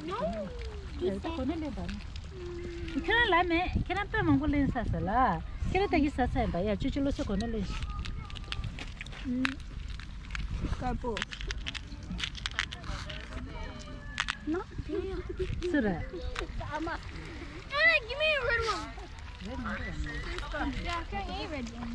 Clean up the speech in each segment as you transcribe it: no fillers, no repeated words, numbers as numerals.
No. 또 보내려 봐. 그냥 라면 그냥 빼 먹고 렌 사살라. 그래 되게 사살 봐야 주줄로서 거는 Carbo. No. 쓰라. Give me a red one. Yeah, I can't eat red one.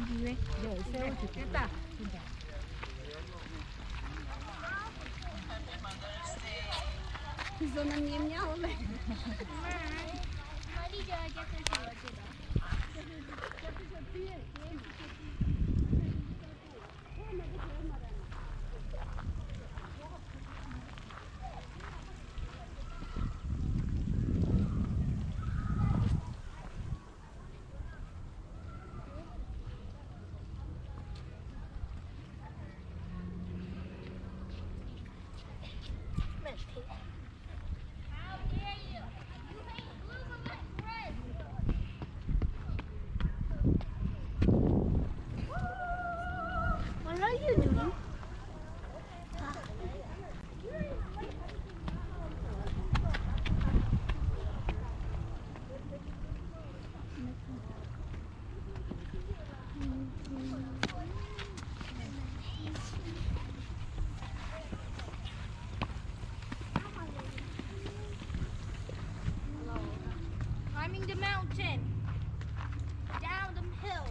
What are you doing? Climbing the mountain, down the hill.